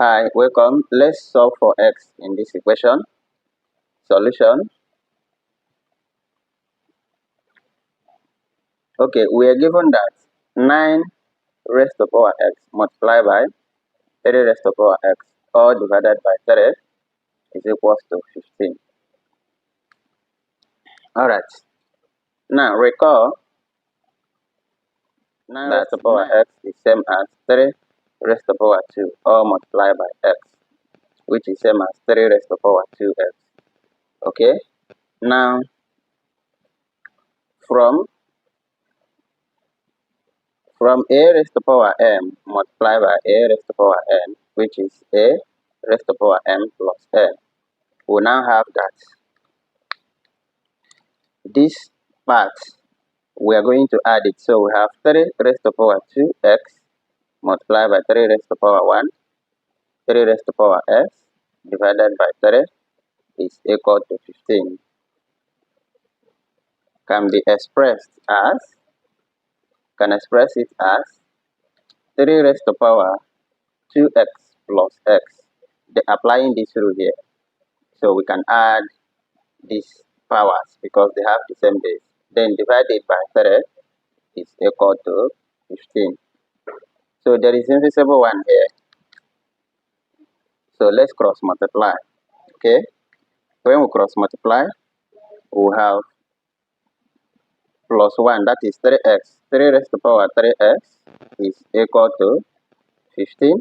Hi, welcome. Let's solve for x in this equation. Solution. Okay, we are given that 9 raised to power x multiplied by 3 raised to power x all divided by 3 is equals to 15. Alright, now recall 9 raised to power x is same as 3 raised to power 2 all multiplied by x, which is same as 3 raised to power 2x. Okay, now from a raised to power m multiplied by a raised to power n, which is a raised to power m plus n, we now have that this part we are going to add it. So we have 3 raised to power 2x multiplied by 3 raised to power 1, 3 raised to power x divided by 3 is equal to 15. Can express it as 3 raised to power 2x plus x. Applying this rule here, so we can add these powers because they have the same base. Then divide it by 3 is equal to 15. So there is invisible one here. So let's cross multiply. Okay. When we cross multiply, we have plus 1, that is 3x. 3 raised to power 3x is equal to 15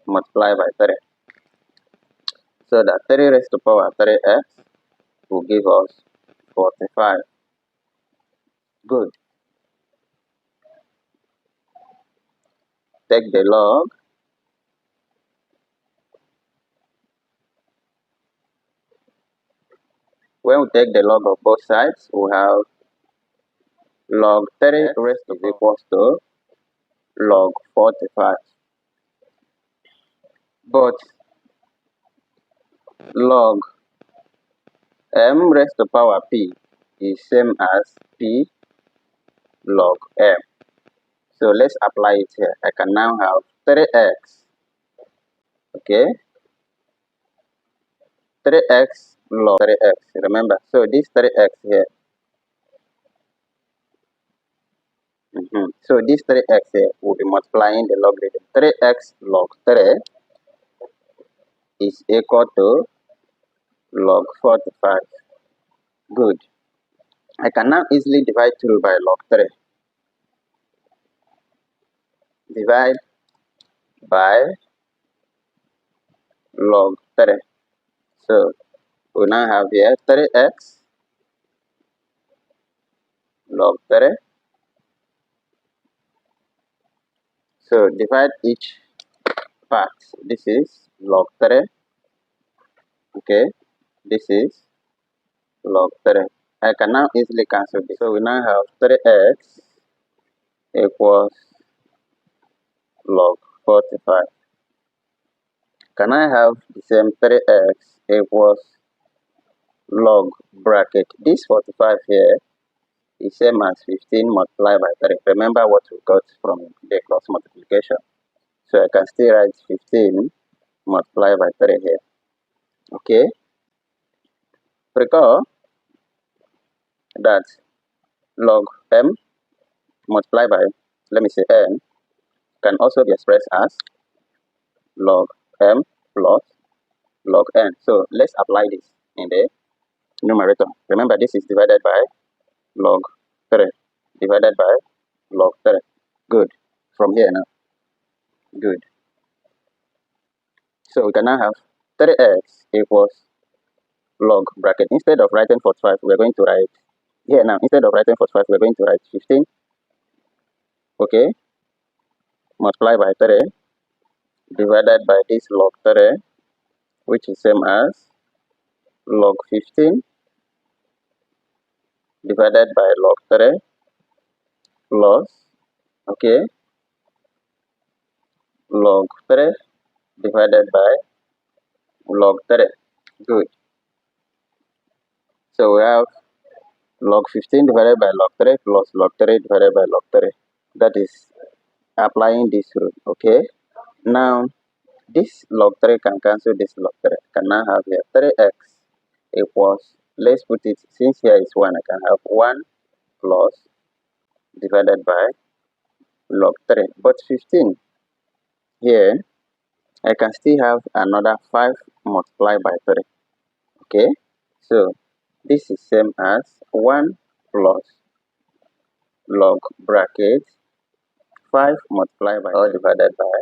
multiplied by 3. So that 3 raised to power 3x will give us 45. Good. Take the log. When we take the log of both sides, we have log 3 raised to equals to log 45. But log m raised to power p is same as p log m. So let's apply it here. I can now have 3x. Okay, 3x log 3x. Remember, so this 3x here. So this 3x here will be multiplying the logarithm. 3x log 3 is equal to log 45. Good. I can now easily divide through by log 3. Divide by log 3. So we now have here 3x log 3. So divide each part. This is log 3. Okay, this is log 3. I can now easily cancel this. So we now have 3x equals log 45. Can I have the same 3x equals log bracket? This 45 here is same as 15 multiplied by 3. Remember what we got from the cross multiplication. So I can still write 15 multiplied by 3 here. Okay. Recall that log m multiplied by, let me say n, can also be expressed as log m plus log n. So let's apply this in the numerator. Remember, this is divided by log 3 divided by log 3. Good. From here now. Good. So we can now have 3x equals log bracket. Instead of writing 45, we're going to write here now. Instead of writing 45, we're going to write 15. Okay. Multiply by 3 divided by this log 3, which is same as log 15 divided by log 3 plus, okay, log 3 divided by log 3. Good. So we have log 15 divided by log 3 plus log 3 divided by log 3. That is applying this rule. Okay. Now this log 3 can cancel this log 3. I can now have here 3x equals, let's put it, since here is 1, I can have 1 plus divided by log 3. But 15 here, I can still have another 5 multiplied by 3. Okay, so this is same as 1 plus log bracket 5 multiplied by or divided by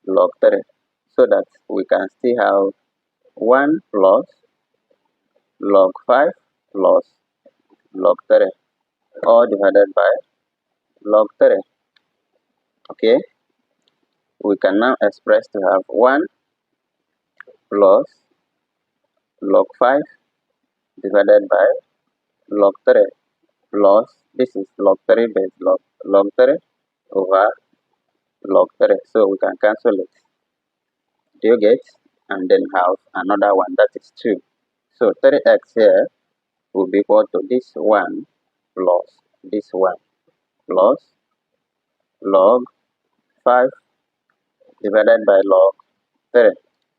log 3, so that we can still have 1 plus log 5 plus log 3 or divided by log 3. Okay, we can now express to have 1 plus log 5 divided by log 3 plus, this is log 3 base log 3 over log 3. So we can cancel it. Do you get? And then have another one, that is 2. So 3x here will be equal to this 1 plus this 1 plus log 5 divided by log 3.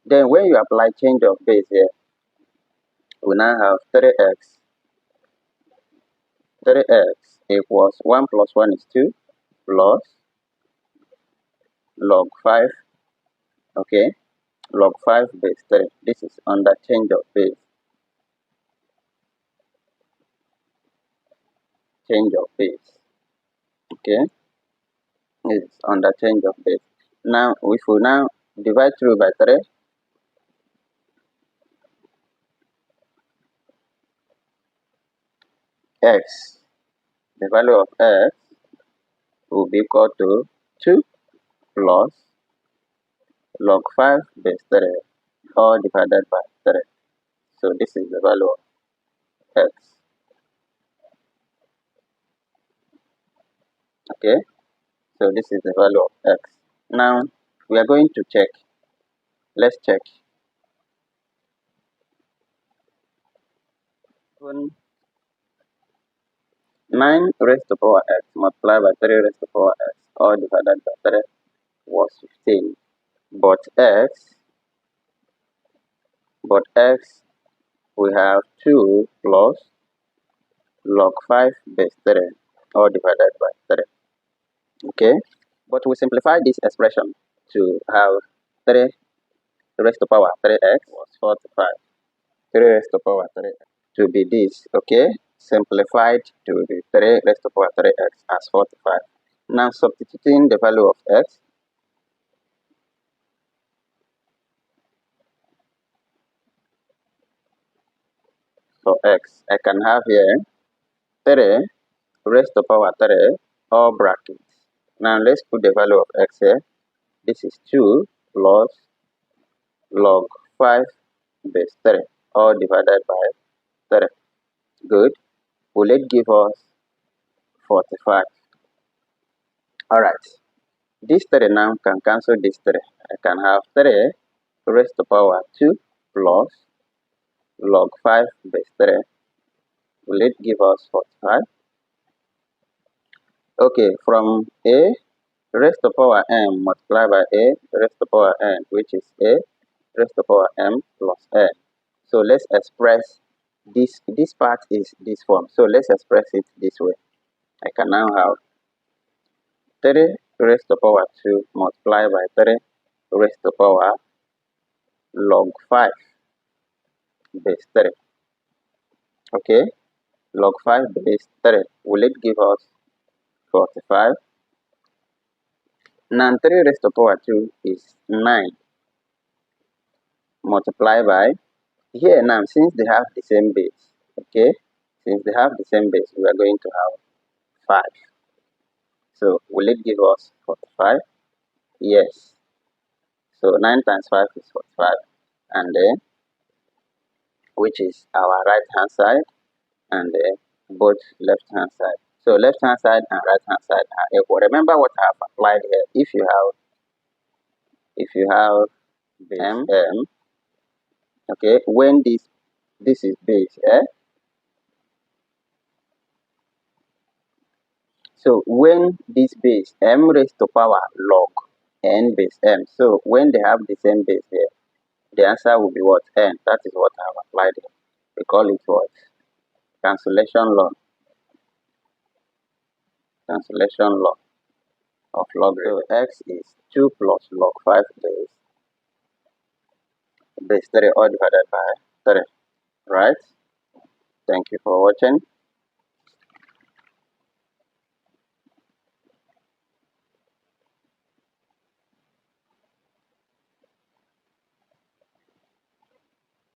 Then when you apply change of base here, we now have 3x equals 1 plus 1 is 2 plus log 5, okay, log 5 base 3. This is under change of base. Change of base. Okay, it's under change of base. Now if we now divide through by 3, x, the value of x will be equal to 2 plus log 5 base 3 all divided by 3. So this is the value of x. Okay, so this is the value of x. Now we are going to check. Let's check. 9 raised to power x multiplied by 3 raised to power x all divided by 3 was 15. But x we have 2 plus log 5 base 3 all divided by 3. Okay, but we simplify this expression to have 3 raised to power 3x was 45. 3 raised to power 3 to be this, okay, simplified to be 3 raised to power 3x as 45. Now substituting the value of x, for x, I can have here 3 raised to power 3 or brackets. Now let's put the value of x here. This is 2 plus log 5 base 3 all divided by 3. Good. Will it give us 45? Alright. This 3 now can cancel this 3. I can have 3 raised to power 2 plus log 5 base 3. Will it give us 45? Okay, from a raised to power m multiplied by a raised to power n, which is a raised to power m plus n. So let's express this part is this form. So let's express it this way. I can now have 3 raised to power 2 multiplied by 3 raised to power log 5 base 3. Okay, log 5 base 3. Will it give us 45? Now 3 raised to power 2 is 9 multiplied by, here now since they have the same base, okay, since they have the same base, we are going to have 5. So will it give us 45? Yes. So 9 times 5 is 45, and then which is our right hand side, and then both left hand side. So left hand side and right hand side are equal. Remember what I have applied here. If you have base m, okay, when this is base, so when this base m raised to power log n base m. So when they have the same base here, the answer will be what? N. That is what I have applied here. We call it what? Cancellation law. Cancellation law of log. So x is 2 plus log 5 base 3 all divided by 3. Right? Thank you for watching.